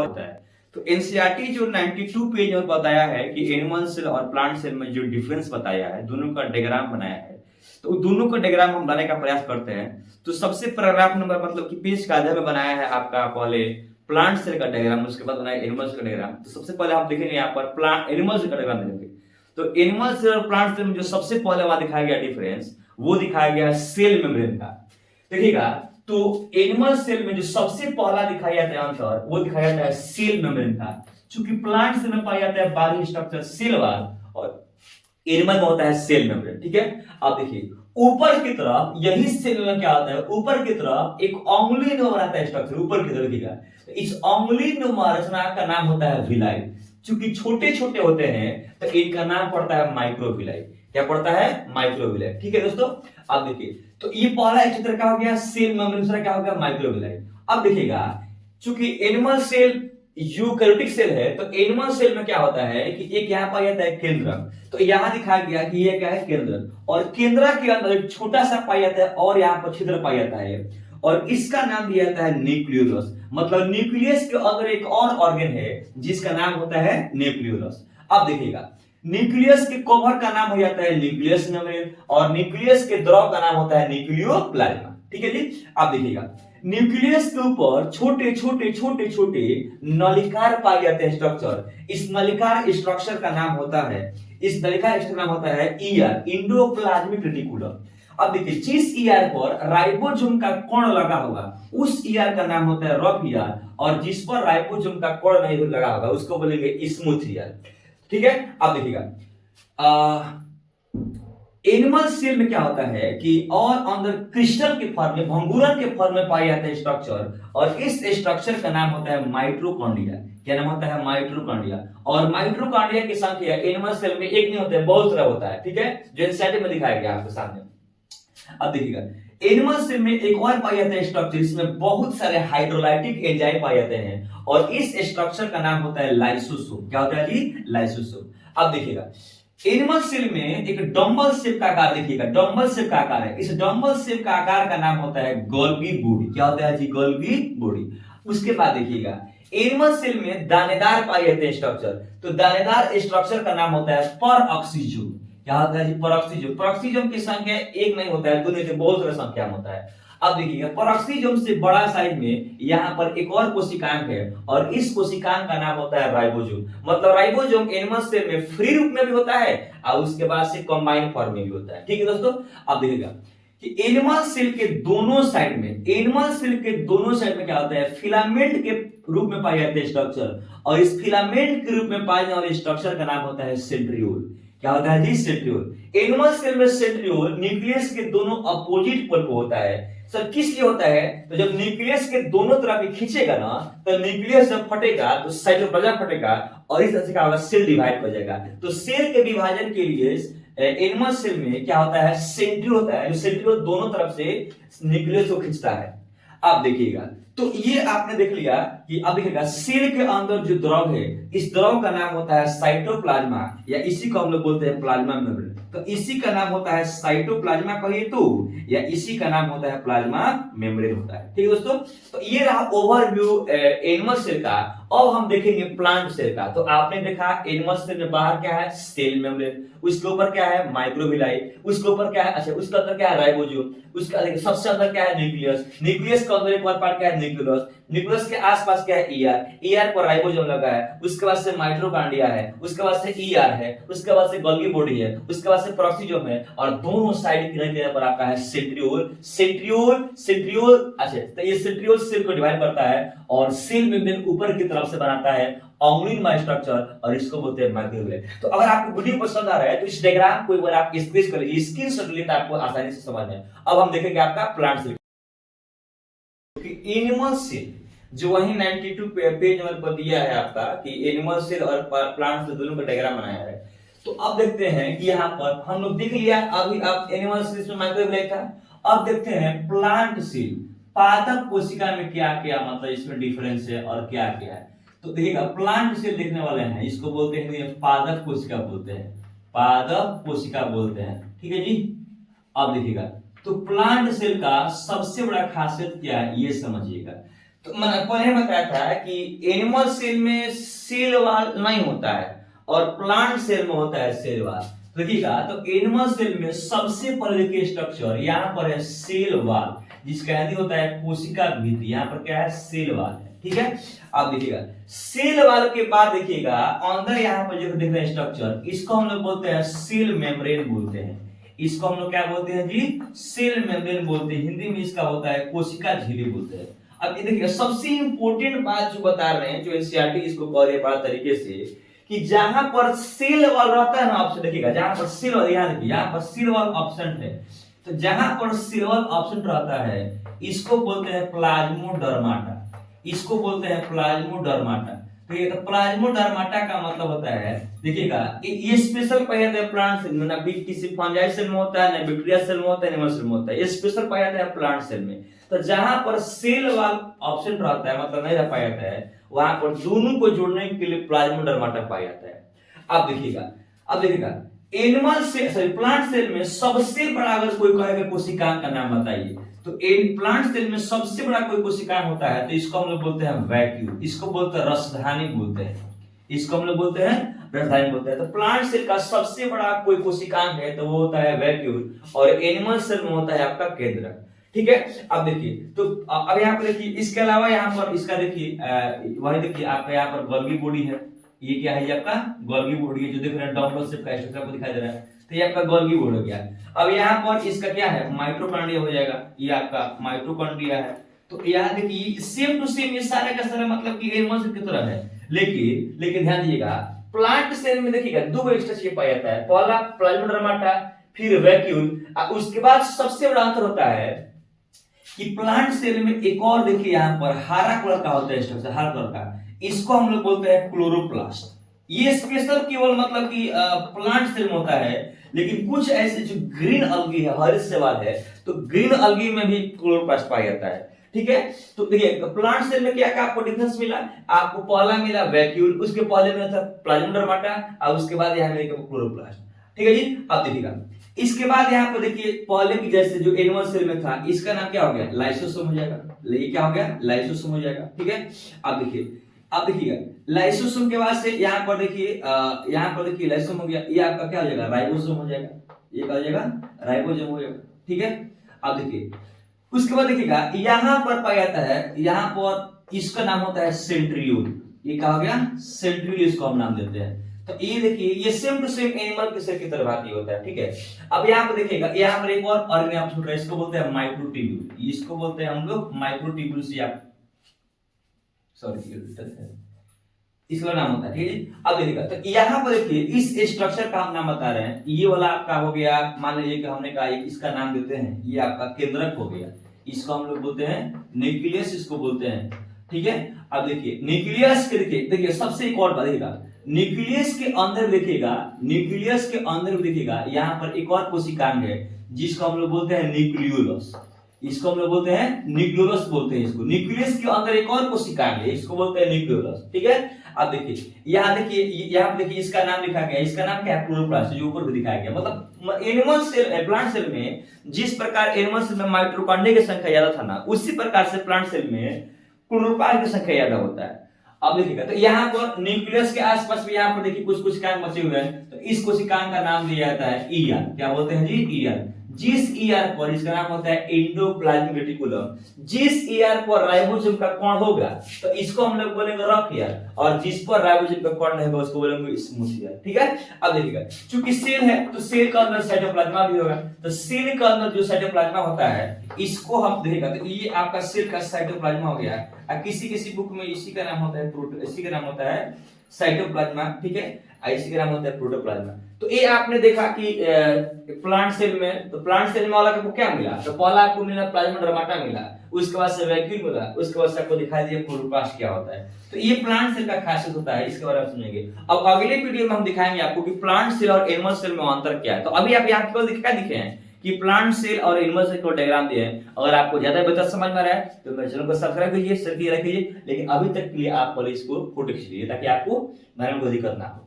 होता है। तो एनसीईआरटी जो 92 पेज में बताया है कि एनिमल सेल और प्लांट सेल में जो डिफरेंस बताया है, दोनों का डायग्राम बनाया है, तो दोनों का डायग्राम हम लाने का प्रयास करते हैं। तो सबसे पैराग्राफ नंबर मतलब कि पेज का आधा में बनाया है आपका पहले प्लांट सेल का डायग्राम, उसके बाद बनाया एनिमल सेल का डायग्राम। तो सबसे पहले आप देखेंगे यहाँ पर प्लांट एनिमल सेल का डायग्राम देखेंगे। तो एनिमल सेल और प्लांट सेल में जो सबसे पहले वहां दिखाया गया डिफरेंस, वो दिखाया गया सेल मेम्ब्रेन का। देखिएगा, तो एनिमल सेल में जो सबसे पहला दिखाया जाता है अंतर, वो दिखाया जाता है सेल मेम्ब्रेन का। चूंकि प्लांट सेल में पाया जाता है बाहरी स्ट्रक्चर सेल वॉल और एनिमल में होता है सेल मेम्ब्रेन। ठीक है, आप देखिए ऊपर की तरफ यही सेल में क्या होता है, ऊपर की तरफ एक उंगली नुमा रहता है स्ट्रक्चर ऊपर की तरफ। देखिएगा, तो इस उंगली नुमा रचना का नाम होता है विलाई। चूंकि छोटे छोटे होते हैं तो इनका नाम पड़ता है माइक्रोविलाई। क्या पड़ता है? माइक्रोविलाई। ठीक है दोस्तों, अब देखिए, तो ये पहला चित्र क्या हो गया, सेल मेम्ब्रेन, दूसरा क्या हो गया, माइक्रोविलाई। अब देखिएगा, चूंकि एनिमल सेल यूकैरियोटिक सेल है, तो एनिमल सेल में क्या होता है कि एक यहाँ पाया जाता है केंद्रक। तो यहाँ दिखाया गया कि ये क्या है, केंद्रक, और केंद्रक के अंदर एक छोटा सा पाया जाता है और यहाँ पर छिद्र पाया जाता है, और इसका नाम दिया जाता है न्यूक्लियोलस। मतलब न्यूक्लियस के अंदर एक और ऑर्गन है जिसका नाम होता है न्यूक्लियोलस। अब देखिएगा, न्यूक्लियस के कवर का नाम हो जाता है न्यूक्लियस मेम्ब्रेन, और न्यूक्लियस के द्रव का नाम होता है न्यूक्लियोप्लाज्मा। ठीक है जी, आप देखिएगा, न्यूक्लियस के ऊपर छोटे छोटे छोटे छोटे नलिकार पाए जाते हैं स्ट्रक्चर। इस नलिकार स्ट्रक्चर का नाम होता है, इस नलिकार स्ट्रक्चर का नाम होता है ईआर, इंडोप्लाज्मिक रेटिकुलम। अब देखिए, जिस ईआर पर राइबोसोम का कोण लगा होगा उस ईआर का नाम होता है रफ ईआर, और जिस पर राइबोसोम का कोण नहीं लगा होगा उसको बोलेंगे स्मूथ ईआर। ठीक है, अब देखिएगा, एनिमल सेल में क्या होता है कि और अंदर क्रिस्टल के फॉर्म में, भंगुरन के फॉर्म में पाया जाता है स्ट्रक्चर, और इस स्ट्रक्चर का नाम होता है माइटोकॉन्ड्रिया। क्या नाम होता है? माइटोकॉन्ड्रिया। और माइटोकॉन्ड्रिया की संख्या एनिमल सेल में एक नहीं होता है, बहुत तरह होता है। ठीक है, जो एनसीईआरटी में दिखाया गया आपके सामने। अब देखिएगा, एनिमल सेल में एक और पाया जाता है स्ट्रक्चर, इसमें बहुत सारे हाइड्रोलाइटिक एंजाइम पाए जाते हैं, और इस स्ट्रक्चर का नाम होता है लाइसोसोम। क्या होता है जी? लाइसोसोम। अब देखिएगा, एनिमल सेल में एक डंबल शेप का आकार, देखिएगा डंबल शेप का आकार है, इस डंबल शेप का आकार का नाम होता है गोल्गी बॉडी। क्या होता है जी? Golgi body. उसके बाद देखिएगा, एनिमल सेल में दानेदार पाए जाते हैं स्ट्रक्चर, तो दानेदार स्ट्रक्चर का नाम होता है परऑक्सीजोम। क्या होता है जी? परऑक्सीजोम। परऑक्सीजोम की संख्या एक नहीं होता है, दोनों से बहुत सारा संख्या होता है। अब देखिएगा, परऑक्सीजोम से बड़ा साइज में यहाँ पर एक और कोशिकांग है, और इस कोशिकांग का नाम होता है राइबोसोम। मतलब राइबोसोम एनिमल सेल में फ्री रूप में भी होता है और उसके बाद से कंबाइन फॉर्म में भी होता है। ठीक है दोस्तों, अब देखिएगा कि एनिमल सेल के दोनों साइड में, एनिमल सेल के दोनों साइड में क्या होता है, फिलामेंट के रूप में पाए जाते हैं स्ट्रक्चर, और इस फिलामेंट के रूप में पाए जाने वाले स्ट्रक्चर का नाम होता है सेंट्रियोल। क्या होता है जी? सेंट्रियोल। एनिमल सेल में सेंट्रियोल न्यूक्लियस के दोनों अपोजिट पोल पर होता है। सर किस लिए होता है? तो जब न्यूक्लियस के दोनों तरफ खींचेगा ना, तो न्यूक्लियस जब फटेगा तो साइटोप्लाज्म फटेगा, और इस तरह से क्या होगा, सेल डिवाइड हो जाएगा। तो सेल के विभाजन के लिए एनिमल सेल में क्या होता है, सेंट्रियोल होता है, जो सेंट्रियोल दोनों तरफ से न्यूक्लियस को खींचता है। आप देखिएगा, तो ये आपने देख लिया कि अब देखिएगा, सेल के अंदर जो द्रव है, इस द्रव का नाम होता है साइटोप्लाज्मा, या इसी को हम लोग बोलते हैं प्लाज्मा मेम्ब्रेन। तो इसी का नाम होता है साइटोप्लाज्मा कहिए तो, या इसी का नाम होता है प्लाज्मा मेम्ब्रेन होता है। ठीक है दोस्तों, तो ये रहा ओवरव्यू एनिमल सेल का। अब हम देखेंगे प्लांट सेल का। तो आपने देखा एनिमल सेल में बाहर क्या है, सेल मेम्ब्रेन, उसके ऊपर क्या है, माइक्रोविलाई, उसके ऊपर क्या है, अच्छा उसके अंदर क्या है, राइबोसोम, उसका सबसे अंदर क्या है, न्यूक्लियस, न्यूक्लियस के अंदर एक और पार्ट क्या है, न्यूक्लियस, न्यूक्लियस के आसपास क्या है, ईआर, ईआर पर राइबोसोम लगा है, उसके बाद से माइटोकॉन्ड्रिया है, उसके बाद से ईआर है, उसके बाद से गोल्गी बॉडी है, उसके बाद से परऑक्सीजोम है, और दोनों साइड किनारे पर आपका है सेंट्रियोल। सेंट्रियोल सेंट्रियोल अच्छा, तो ये सेंट्रियोल सेल को डिवाइड करता है, और सेल मेम्ब्रेन ऊपर की तरफ से बनाता है ऑंगुलिन स्ट्रक्चर, और इसको बोलते हैं माइक्रोविलाई। तो अगर आपको वीडियो पसंद आ रहा है तो इस डायग्राम को एक बार आप स्केच कर लीजिए, स्क्रीनशॉट लेते आपको आसानी से समझ में। अब हम देखेंगे आपका प्लांट सेल। एनिमल सेल जो वही 92 पेज नंबर पर दिया है आपका कि एनिमल सेल और प्लांट सेल दोनों का डायग्राम बनाया है। तो अब देखते हैं कि यहाँ पर हम लोग देख लिया, अभी आप एनिमल सेल में माइक्रोविलाई था। अब देखते हैं प्लांट सेल, पादप कोशिका में क्या क्या मतलब इसमें डिफरेंस है और क्या क्या है। तो देखिएगा, प्लांट सेल देखने वाले हैं, इसको बोलते हैं पादप कोशिका बोलते हैं, पादप कोशिका बोलते हैं। ठीक है जी, अब देखिएगा, तो प्लांट सेल का सबसे बड़ा खासियत क्या है ये समझिएगा। तो मैंने पहले बताया था कि एनिमल सेल में सेल वॉल नहीं होता है और प्लांट सेल में होता है सेल वॉल। देखिएगा, तो एनिमल सेल में सबसे पहले देखिए स्ट्रक्चर यहाँ पर है सेल वॉल, जिसका हिंदी होता है कोशिका भित्ति। यहाँ पर क्या है, सेल वॉल है, ठीक है। अब देखिएगा सेल वॉल के बाद देखिएगा अंदर यहाँ पर जो दिख रहा है स्ट्रक्चर, इसको हम लोग बोलते हैं सेल मेम्ब्रेन बोलते हैं। इसको हम लोग क्या बोलते हैं जी, सेल मेम्ब्रेन बोलते हैं। हिंदी में इसका होता है कोशिका झिल्ली बोलते हैं। अब ये देखिए सबसे इंपॉर्टेंट बात जो बता रहे हैं, जो एनसीईआरटी इसको कह रही है बड़ा तरीके से, कि जहां पर सेल वॉल रहता है ना ऑप्शन, देखिएगा जहां पर सेल वॉल, यहाँ देखिए यहाँ पर सेल वॉल ऑप्शन है, तो जहां पर सेल वॉल ऑप्शन रहता है इसको बोलते हैं प्लाज्मोडर्माटा। इसको बोलते हैं प्लाज्मोडर्माटा। तो ये तो प्लाज्मोडर्माटा का मतलब होता है, देखिएगा ये स्पेशल पाया जाता है प्लांट सेल में, ना किसी फंजाई सेल में होता है, ना बैक्टीरिया सेल में होता है, एनिमल सेल में होता है। ये स्पेशल पाया जाता है प्लांट सेल में। तो जहां पर सेल वॉल ऑप्शन रहता है, मतलब नहीं रह पाया जाता है, वहां पर दोनों को जोड़ने के लिए प्लाज्मोडर्माटा पाया जाता है। अब देखिएगा animal cell, sorry plant cell में सबसे बड़ा अगर कोई कहेगा कोशिकांग का नाम बताइए, तो प्लांट सेल में सबसे बड़ा कोई कोशिकांग होता है तो इसको हम लोग बोलते हैं वैक्यूल। इसको बोलते हैं रसधानी बोलते हैं। इसको हम लोग बोलते हैं रसधानी बोलते हैं। तो प्लांट सेल का सबसे बड़ा कोई कोशिकांग है तो वो होता है वैक्यूल, और एनिमल सेल में होता है आपका केंद्रक, ठीक है। अब देखिए, तो अब यहाँ पर देखिए, इसके अलावा यहाँ पर इसका देखिए वही देखिए आपका यहाँ पर गोल्गी बॉडी है। ये क्या है, ये आपका गोल्गी बॉडी है, जो देख रहे हैं डम्बल शेप का स्ट्रक्चर आपको दिखाई दे रहा है, तो ये आपका गोल्गी बॉडी हो गया। अब यहाँ पर इसका क्या है, माइटोकॉन्ड्रिया हो जाएगा। ये आपका माइटोकॉन्ड्रिया है। तो यहाँ देखिए सेम टू सेम ये सारे का सारा मतलब कि एनिमल सेल की तरह है, लेकिन ध्यान दीजिएगा प्लांट सेल में देखिएगा दो स्ट्रक्चर पाया जाता है, पहला प्लाज्मोडर्माटा, फिर वैक्यूल। उसके बाद सबसे बड़ा अंतर होता है कि प्लांट सेल में एक और देखिए यहाँ पर हरा कलर का होता है स्ट्रक्चर, हरा कलर का, इसको हम लोग बोलते हैं क्लोरोप्लास्ट। ये स्पेशल केवल मतलब कि प्लांट सेल में होता है, लेकिन कुछ ऐसे जो ग्रीन अलगी है, हरे सवाल है, तो ग्रीन अलगी में भी क्लोरोप्लास्ट पाया जाता है, ठीक है। तो देखिए प्लांट सेल में क्या आपको डिफरेंस मिला, आपको पहला मिला वैक्यूल, उसके पहले में था प्लाज्मोडर्माटा, और उसके बाद यहाँ मिलेगा क्लोरोप्लास्ट, ठीक है जी। अब देखिएगा इसके बाद यहाँ पर देखिए पहले की जैसे जो एनिमल सेल में था, इसका नाम क्या हो गया, लाइसोसोम हो जाएगा। ये क्या हो गया, लाइसोसोम हो जाएगा, ठीक है। अब देखिएगा लाइसोसोम के बाद से यहाँ पर देखिए लाइसोसोम हो गया, ये आपका क्या हो जाएगा, राइबोसोम हो जाएगा। ये क्या हो जाएगा, राइबोसोम हो जाएगा, ठीक है। अब देखिए उसके बाद देखिएगा यहाँ पर पाया जाता है, यहाँ पर इसका नाम होता है सेंट्रियोल। ये क्या हो गया, सेंट्रियोल, इसको हम नाम देते हैं। तो ये देखिए ये सेम टू सेम एनिमल के सेल की तरह बात होता है, ठीक है। अब यहाँ पर देखिएगा, यहाँ पर एक और ऑर्गेनेल छूट रहा है, इसको बोलते हैं माइक्रोट्यूब्यूल। इसको बोलते हैं हम लोग माइक्रोट्यूब्यूल से आप इसका नाम होता है, ठीक है। अब देखिएगा तो यहाँ पर देखिए इस स्ट्रक्चर का हम नाम बता रहे हैं। ये वाला आपका हो गया, मान लीजिए कि हमने कहा इसका नाम देते हैं, ये आपका केंद्रक हो गया, इसको हम लोग बोलते हैं न्यूक्लियस, इसको बोलते हैं, ठीक है। अब देखिए न्यूक्लियस के देखिए सबसे एक और बात देखिएगा, न्यूक्लियस के अंदर देखिएगा यहाँ पर एक और कोशिकांग है जिसको हम लोग बोलते हैं न्यूक्लियोलस। इसको हम लोग बोलते हैं न्यूक्लियोलस बोलते हैं इसको। न्यूक्लियस के अंदर एक और कोशिकांग है, इसको बोलते हैं न्यूक्लियोलस, ठीक है। अब देखिए यहाँ देखिए इसका नाम लिखा गया, इसका नाम क्या है, क्लोरोप्लास्ट, जो ऊपर भी दिखाया गया। मतलब एनिमल सेल, प्लांट सेल में जिस प्रकार एनिमल सेल में माइटोकॉन्ड्रिया की संख्या ज्यादा था ना, उसी प्रकार से प्लांट सेल में क्लोरोप्लास्ट की संख्या ज्यादा होता है। अब देखिएगा तो यहाँ पर न्यूक्लियस के आसपास भी यहाँ पर देखिए कुछ कोशिकांग बचे हुए हैं, तो इस कोशिकांग का नाम दिया जाता है ईआर। क्या बोलते हैं जी, ईआर। जिस ईआर पर, इसका नाम होता है एंडोप्लाज्मिक रेटिकुलम, जिस ईआर पर राइबोसोम का कण होगा तो इसको हम लोग बोलेंगे रफ ईआर, और जिस पर राइबोसोम का कण रहेगा उसको बोलेंगे स्मूथ ईआर, ठीक है। अब देखिएगा चूंकि सेल है तो सेल का अंदर साइटोप्लाज्मा भी होगा, तो सेल का अंदर जो साइटोप्लाज्मा होता है इसको हम देखिएगा, तो ये आपका सेल का साइटोप्लाज्मा हो गया। किसी बुक में इसी का नाम होता है साइटोप्लाज्मा, ठीक है, इसी का नाम होता है प्रोटोप्लाज्मा। तो ये आपने देखा कि प्लांट सेल में, तो प्लांट सेल में वाला आपको क्या मिला, तो पहला आपको मिला प्लाज्मोडर्माटा मिला, उसके बाद से वैक्यूल मिला, उसके बाद से आपको दिखाई दिया क्लोरोप्लास्ट क्या होता है। तो ये प्लांट सेल का खासियत होता है, इसके बारे में सुनेंगे। अब अगले वीडियो में हम दिखाएंगे आपको कि प्लांट सेल और एनिमल सेल में अंतर क्या है। तो अभी आप यहाँ केवल क्या दिखे हैं कि प्लांट सेल और एनिमल सेल को डायग्राम दिए हैं। अगर आपको ज्यादा बेहतर समझ में आ रहा है तो मेरे चैनल को सब्सक्राइब कीजिए, शेयर कीजिए, लेकिन अभी तक के लिए आप पहले इसको फोटो खींच लीजिए ताकि आपको बनाने में कोई दिक्कत ना हो।